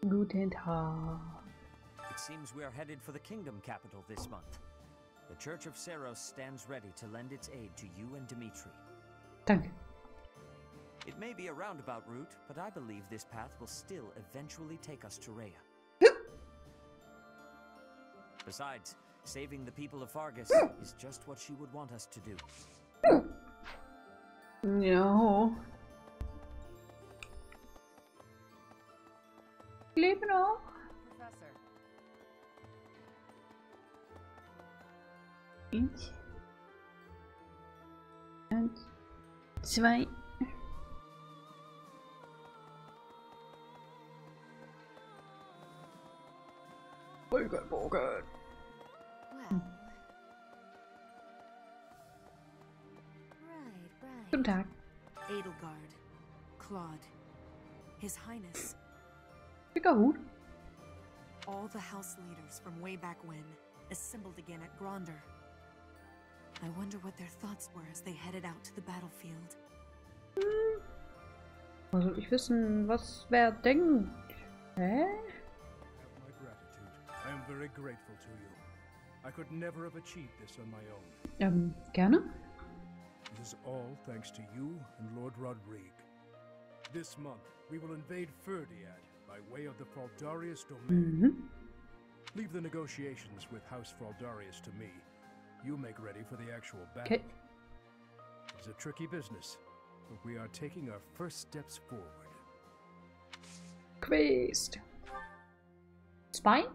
Guten Tag. It seems we are headed for the kingdom capital this month. The Church of Seros stands ready to lend its aid to you and Dimitri. Danke. It may be a roundabout route, but I believe this path will still eventually take us to Rhea. Besides, saving the people of Fargus is just what she would want us to do. No. Lebe noch. Professor. Eins. Eins. Zwei. Bogen. Well. Right. Guten Tag. Edelgard. Claude. His Highness. Dicker Hut. All the house leaders from way back when assembled again at Gronder. I wonder what their thoughts were as they headed out to the battlefield. Was soll ich wissen, was wer denkt? Hä? My gratitude. I am very grateful to you. I could never have achieved this on my own. Gerne. This is all thanks to you and Lord Rodrigue. This month, we will invade Ferdiad by way of the Fraldarius domain. Leave the negotiations with House Fraldarius to me. You make ready for the actual battle. Okay. It's a tricky business, but we are taking our first steps forward. Quest. Zwei?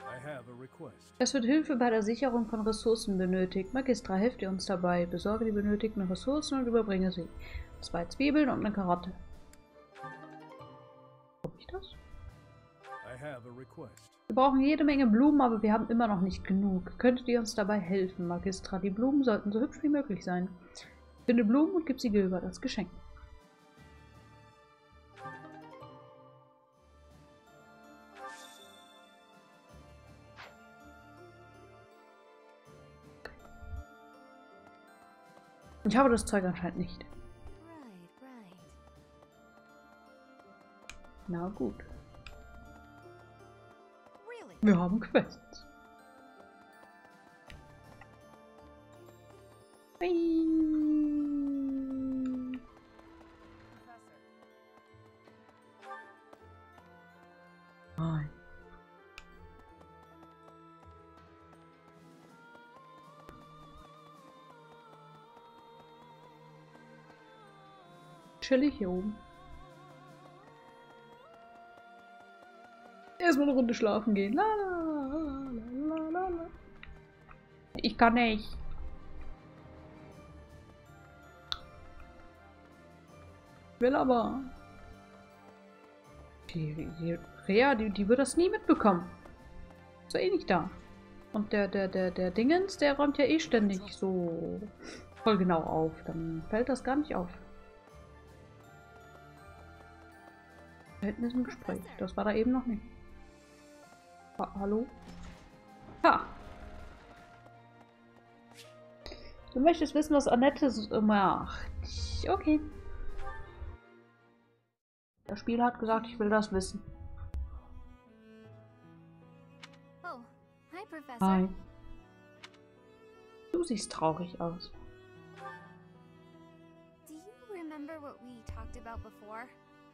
I have a request. Es wird Hilfe bei der Sicherung von Ressourcen benötigt. Magistra, helft ihr uns dabei. Besorge die benötigten Ressourcen und überbringe sie. 2 Zwiebeln und eine Karotte. Hab ich das? I have a request. Wir brauchen jede Menge Blumen, aber wir haben immer noch nicht genug. Könntet ihr uns dabei helfen, Magistra? Die Blumen sollten so hübsch wie möglich sein. Finde Blumen und gib sie Gilbert als Geschenk. Ich habe das Zeug anscheinend nicht. Right. Na gut. Really? Wir haben Quests. Nein. Chillig hier oben. Erstmal eine Runde schlafen gehen. La, la, la, la. Ich kann nicht. Will aber. Die Rhea, die wird das nie mitbekommen. Ist ja eh nicht da. Und der Dingens, der räumt ja eh ständig so voll genau auf. Dann fällt das gar nicht auf. Da hinten ist ein Gespräch. Das war da eben noch nicht. Hallo? Ha! Du möchtest wissen, was Annette macht. Okay. Das Spiel hat gesagt, ich will das wissen. Oh, hi, Professor. Hi. Du siehst traurig aus. Do you remember what we talked about before?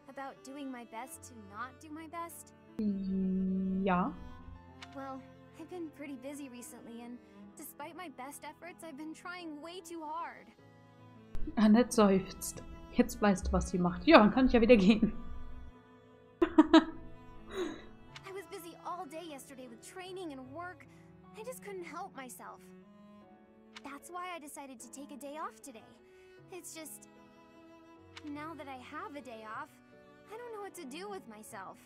About doing my best to not do my best? Ja. Well, I've been pretty busy recently, and despite my best efforts, I've been trying way too hard. Annette seufzt. Jetzt weißt du, was sie macht. Ja, dann kann ich ja wieder gehen. I was busy all day yesterday with training and work. I just couldn't help myself. That's why I decided to take a day off today. It's just, now that I have a day off, I don't know what to do with myself.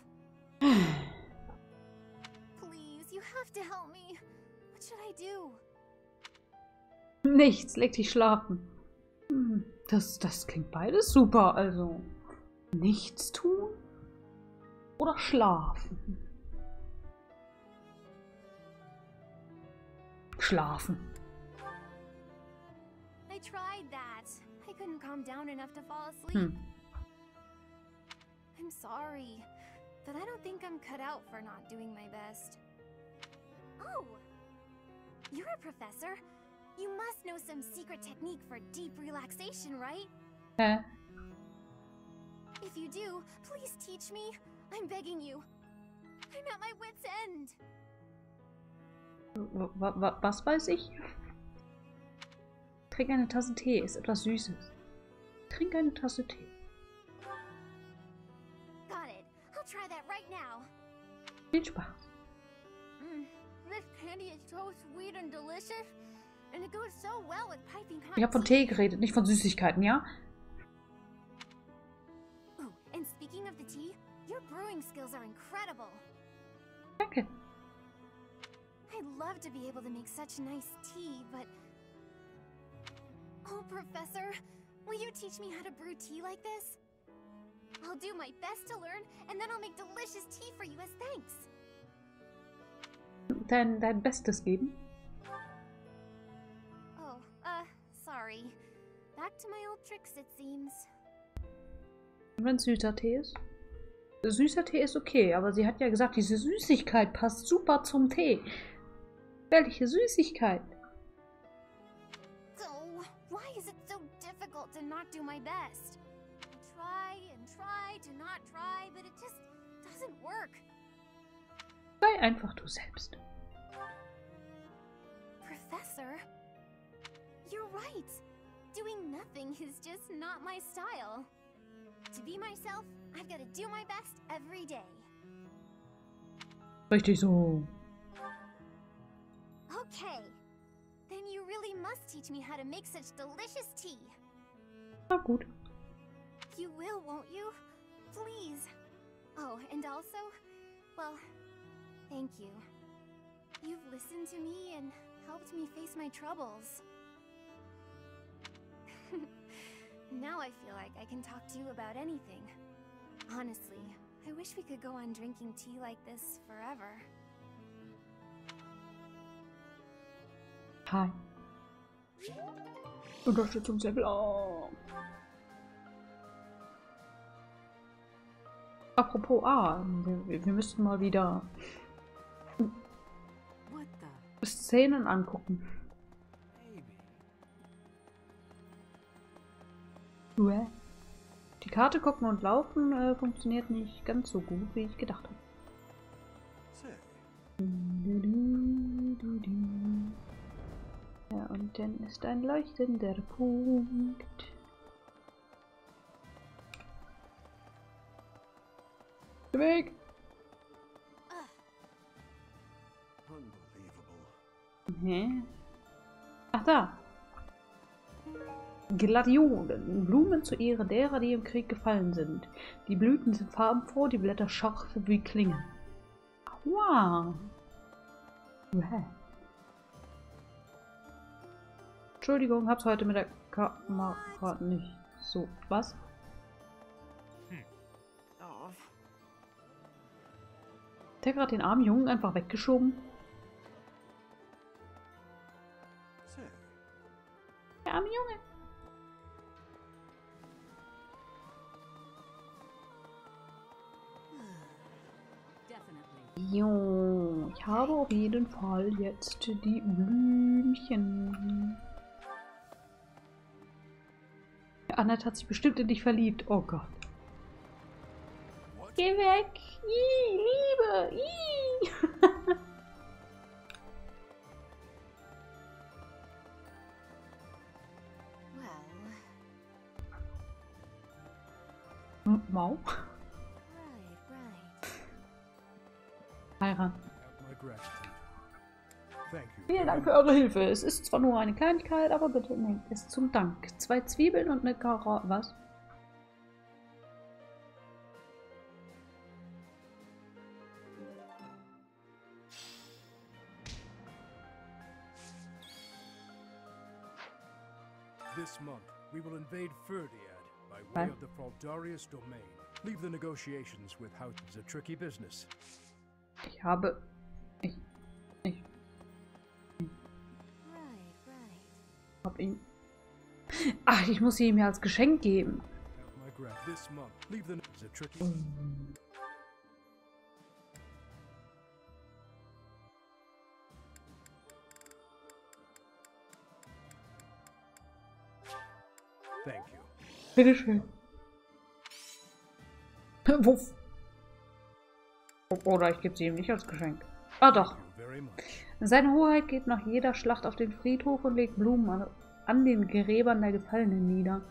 Please, you have to help me. What should I do? Nichts, leg dich schlafen. Das klingt beides super, also nichts tun oder schlafen. Schlafen. I tried that. I couldn't calm down enough to fall asleep. I'm sorry. but I don't think I'm cut out for not doing my best. Oh! You're a professor. You must know some secret technique for deep relaxation, right? If you do, please teach me. I'm begging you. I'm at my wit's end. Was weiß ich? Trink eine Tasse Tee, ist etwas Süßes. Trink eine Tasse Tee. Got it. I'll try that right now. Viel Spaß. This candy is so sweet and delicious, and it goes so well with piping hot Ich habe von Tee geredet, nicht von Süßigkeiten, ja? Oh, and speaking of the tea, your brewing skills are incredible. Danke. I'd love to be able to make such nice tea, but... Oh, Professor, will you teach me how to brew tea like this? I'll do my best to learn, and then I'll make delicious tea for you as thanks. Dein Bestes geben? Oh, sorry. Back to my old tricks, it seems. Und wenn es süßer Tee ist? Süßer Tee ist okay, aber sie hat ja gesagt, diese Süßigkeit passt super zum Tee. Welche Süßigkeit? So, why is it so difficult to not do my best? I try to not try, but it just doesn't work. Sei einfach du selbst. Professor, you're right. Doing nothing is just not my style. To be myself, I've got to do my best every day. Richtig so. Okay. Then you really must teach me how to make such delicious tea. Na gut. You will, won't you? Please. Oh, and also, well, thank you. You've listened to me and helped me face my troubles. Now I feel like I can talk to you about anything. Honestly, I wish we could go on drinking tea like this forever. Hi. Unterstützungslevel. Oh. Apropos, wir müssten mal wieder Szenen angucken. Die Karte gucken und laufen funktioniert nicht ganz so gut, wie ich gedacht habe. Ja, und dann ist ein leuchtender Punkt. Weg! Hä? Ach da! Gladiolen. Blumen zur Ehre derer, die im Krieg gefallen sind. Die Blüten sind farbenfroh, die Blätter scharf wie Klingen. Wow! Entschuldigung, hab's heute mit der Kamera nicht so. Was? Hat der gerade den armen Jungen einfach weggeschoben? Der arme Junge. Jo, ich habe auf jeden Fall jetzt die Blümchen. Annette hat sich bestimmt in dich verliebt. Oh Gott. Geh weg! Ih, Liebe! Ih. Mau? Heiraten. Vielen Dank für eure Hilfe. Es ist zwar nur eine Kleinigkeit, aber bitte nehmt es zum Dank. 2 Zwiebeln und eine Karotte. Was? This month, we will invade Furdiad by way of the Fraldarius domain. Leave the negotiations with how it's a tricky business. Ich habe... Hab ihn... Ach, ich muss sie ihm ja als Geschenk geben. Bitteschön. Wuff. Oder ich gebe sie ihm nicht als Geschenk. Ah doch. Seine Hoheit geht nach jeder Schlacht auf den Friedhof und legt Blumen an den Gräbern der Gefallenen nieder.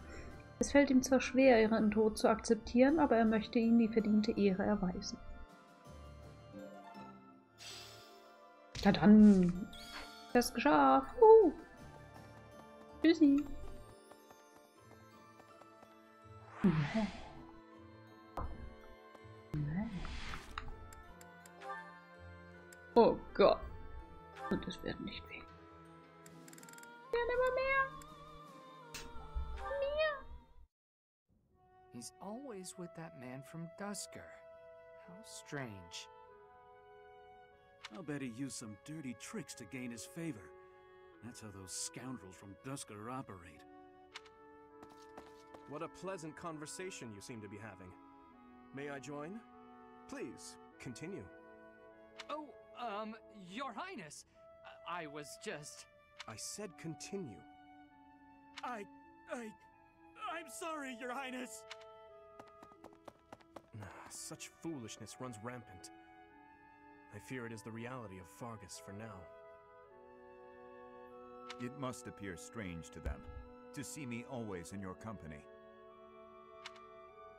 Es fällt ihm zwar schwer, ihren Tod zu akzeptieren, aber er möchte ihnen die verdiente Ehre erweisen. Na dann. Das geschafft. Tschüssi. Oh Gott. Und es wird nicht weh. Gerne aber mehr. He's always with that man from Duscur. How strange. I'll bet he used some dirty tricks to gain his favor. That's how those scoundrels from Duscur operate. What a pleasant conversation you seem to be having. May I join? Please, continue. Oh, Your Highness, I was just... I said continue. I'm sorry, Your Highness! Such foolishness runs rampant. I fear it is the reality of Fargus for now. It must appear strange to them, to see me always in your company.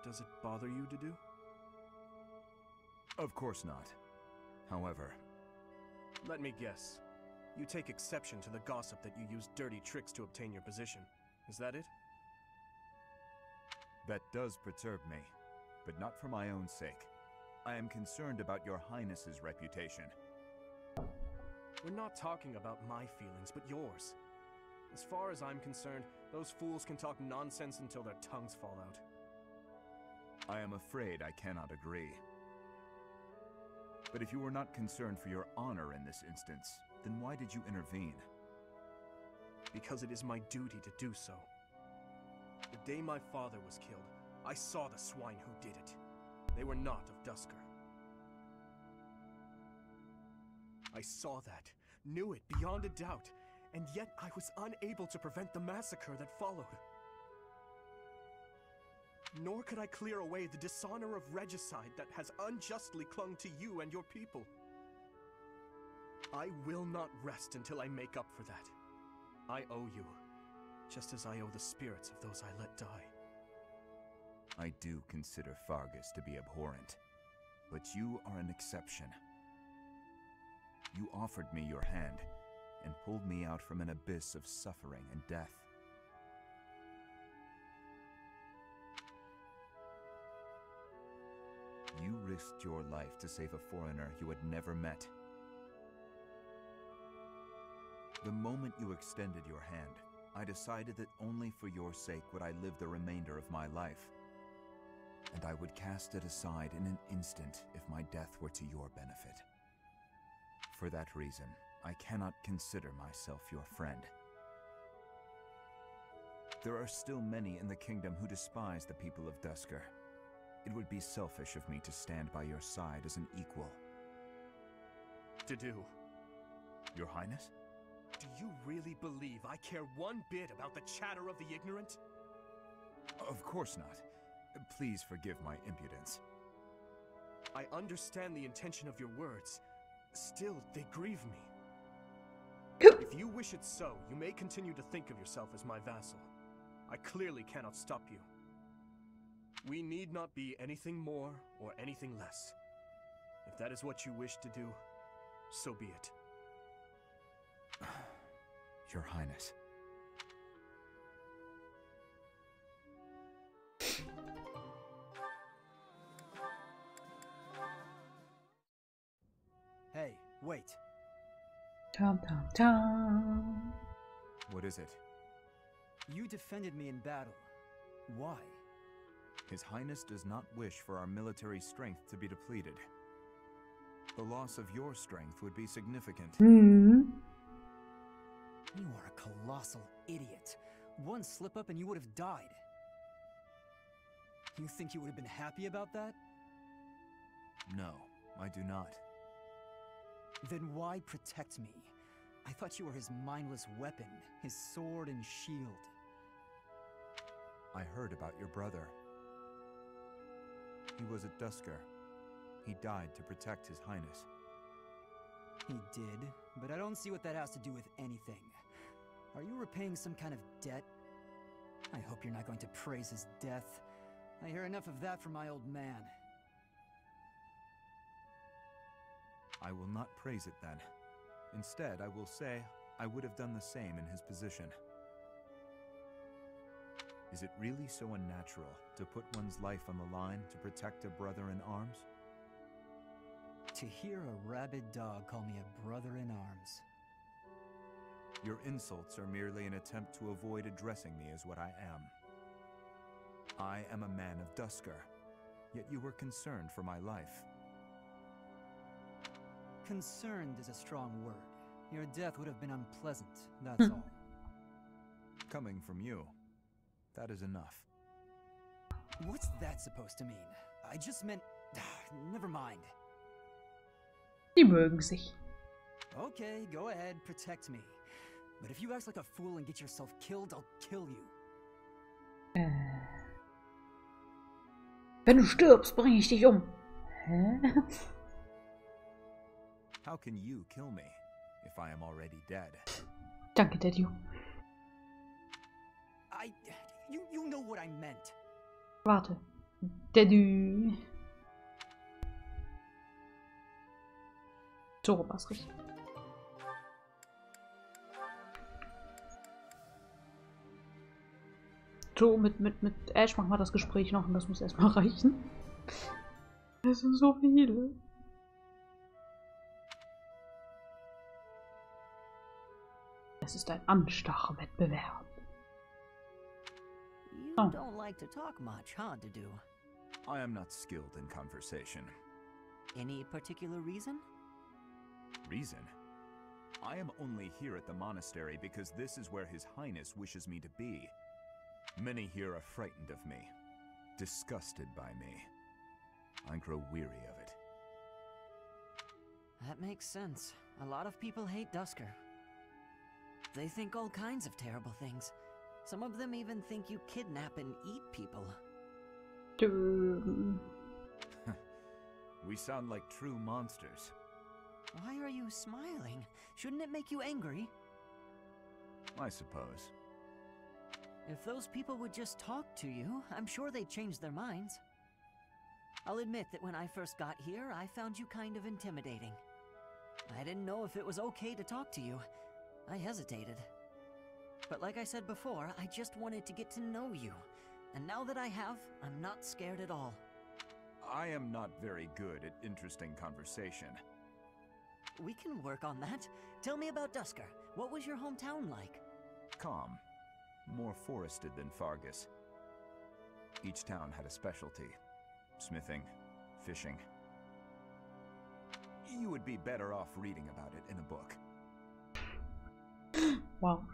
Does it bother you to do? Of course not. However... Let me guess. You take exception to the gossip that you use dirty tricks to obtain your position. Is that it? That does perturb me, but not for my own sake. I am concerned about your Highness's reputation. We're not talking about my feelings, but yours. As far as I'm concerned, those fools can talk nonsense until their tongues fall out. I am afraid I cannot agree. But if you were not concerned for your honor in this instance, then why did you intervene? Because it is my duty to do so. The day my father was killed, I saw the swine who did it. They were not of Duscur. I saw that, knew it beyond a doubt, and yet I was unable to prevent the massacre that followed. Nor could I clear away the dishonor of regicide that has unjustly clung to you and your people. I will not rest until I make up for that. I owe you, just as I owe the spirits of those I let die. I do consider Fargus to be abhorrent, but you are an exception. You offered me your hand, and pulled me out from an abyss of suffering and death. You risked your life to save a foreigner you had never met. The moment you extended your hand, I decided that only for your sake would I live the remainder of my life. And I would cast it aside in an instant if my death were to your benefit. For that reason, I cannot consider myself your friend. There are still many in the kingdom who despise the people of Duscur. It would be selfish of me to stand by your side as an equal. To do. Your Highness? Do you really believe I care one bit about the chatter of the ignorant? Of course not. Please forgive my impudence. I understand the intention of your words. Still, they grieve me. If you wish it so, you may continue to think of yourself as my vassal. I clearly cannot stop you. We need not be anything more or anything less. If that is what you wish to do, so be it. Your Highness. Hey, wait. Tom, tom, tom. What is it? You defended me in battle. Why? His Highness does not wish for our military strength to be depleted. The loss of your strength would be significant. Hmm. You are a colossal idiot. One slip-up and you would have died. You think you would have been happy about that? No, I do not. Then why protect me? I thought you were his mindless weapon, his sword and shield. I heard about your brother. He was at Duscur. He died to protect His Highness. He did, but I don't see what that has to do with anything. Are you repaying some kind of debt? I hope you're not going to praise his death. I hear enough of that from my old man. I will not praise it then. Instead, I will say I would have done the same in his position. Is it really so unnatural to put one's life on the line to protect a brother in arms? To hear a rabid dog call me a brother in arms. Your insults are merely an attempt to avoid addressing me as what I am. I am a man of Duscur, yet you were concerned for my life. Concerned is a strong word. Your death would have been unpleasant, that's all. Coming from you, that is enough. What's that supposed to mean? I just meant... never mind. Die mögen sich. Okay, go ahead, protect me. But if you act like a fool and get yourself killed, I'll kill you. Wenn du stirbst, bringe ich dich um. Hä? How can you kill me if I am already dead? Danke, Daddy. You know what I meant. Warte. Daddy. So war's richtig. So, mit Ash machen wir das Gespräch noch und das muss erstmal reichen. Es sind so viele. Es ist ein Anstachwettbewerb. You don't like to talk much, huh, Dudu? I am not skilled in conversation. Any particular reason? Reason? I am only here at the monastery because this is where His Highness wishes me to be. Many here are frightened of me, disgusted by me. I grow weary of it. That makes sense. A lot of people hate Duscur. They think all kinds of terrible things. Some of them even think you kidnap and eat people. We sound like true monsters. Why are you smiling? Shouldn't it make you angry? I suppose. If those people would just talk to you, I'm sure they'd change their minds. I'll admit that when I first got here, I found you kind of intimidating. I didn't know if it was okay to talk to you. I hesitated. But like I said before, I just wanted to get to know you. And now that I have, I'm not scared at all. I am not very good at interesting conversation. We can work on that. Tell me about Duscur. What was your hometown like? Calm. More forested than Fargus. Each town had a specialty. Smithing, fishing. You would be better off reading about it in a book. Wow.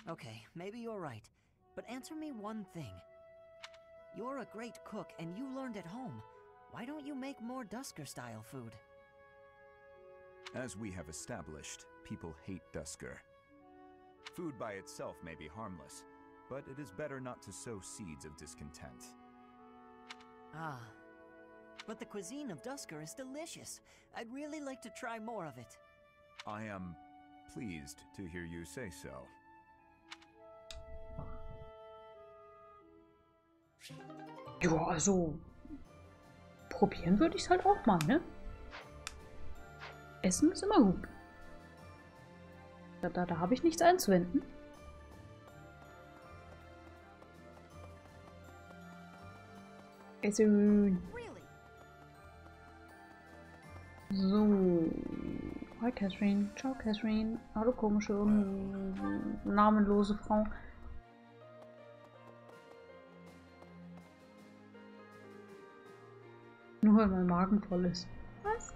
Okay, maybe you're right. But answer me one thing. You're a great cook and you learned at home. Why don't you make more Duscur-style food? As we have established, people hate Duscur. Food by itself may be harmless, but it is better not to sow seeds of discontent. Ah, but the cuisine of Duscur is delicious. I'd really like to try more of it. I am pleased to hear you say so. Ja, also probieren würde ich es halt auch mal, ne? Essen ist immer gut. Da habe ich nichts einzuwenden. Essen. So. Hi Catherine. Ciao Catherine. Hallo komische, namenlose Frau. Nur weil mein Magen voll ist. Was?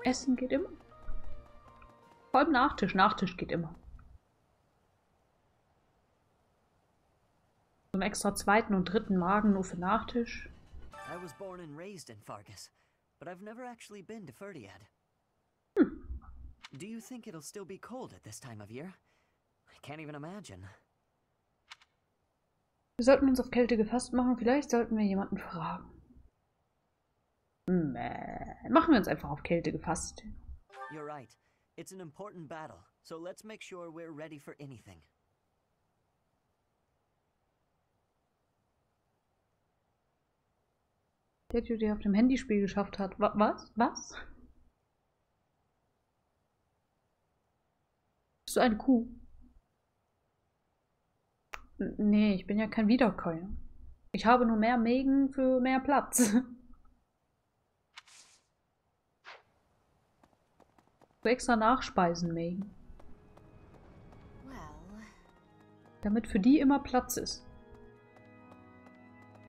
Essen geht immer. Vor allem Nachtisch. Nachtisch geht immer. So einen extra zweiten und dritten Magen nur für Nachtisch. I was born and raised in Fargus, but I've never actually been to Ferdiad. Do you think it'll still be cold at this time of year? I can't even imagine. Wir sollten uns auf Kälte gefasst machen. Vielleicht sollten wir jemanden fragen. Machen wir uns einfach auf Kälte gefasst. You're right. It's an important battle, so let's make sure we're ready for anything. Der Typ, der auf dem Handyspiel geschafft hat. Was? Was? Bist du eine Kuh? Nee, ich bin ja kein Wiederkäuer. Ich habe nur mehr Mägen für mehr Platz. So extra Nachspeisen Mägen. Damit für die immer Platz ist.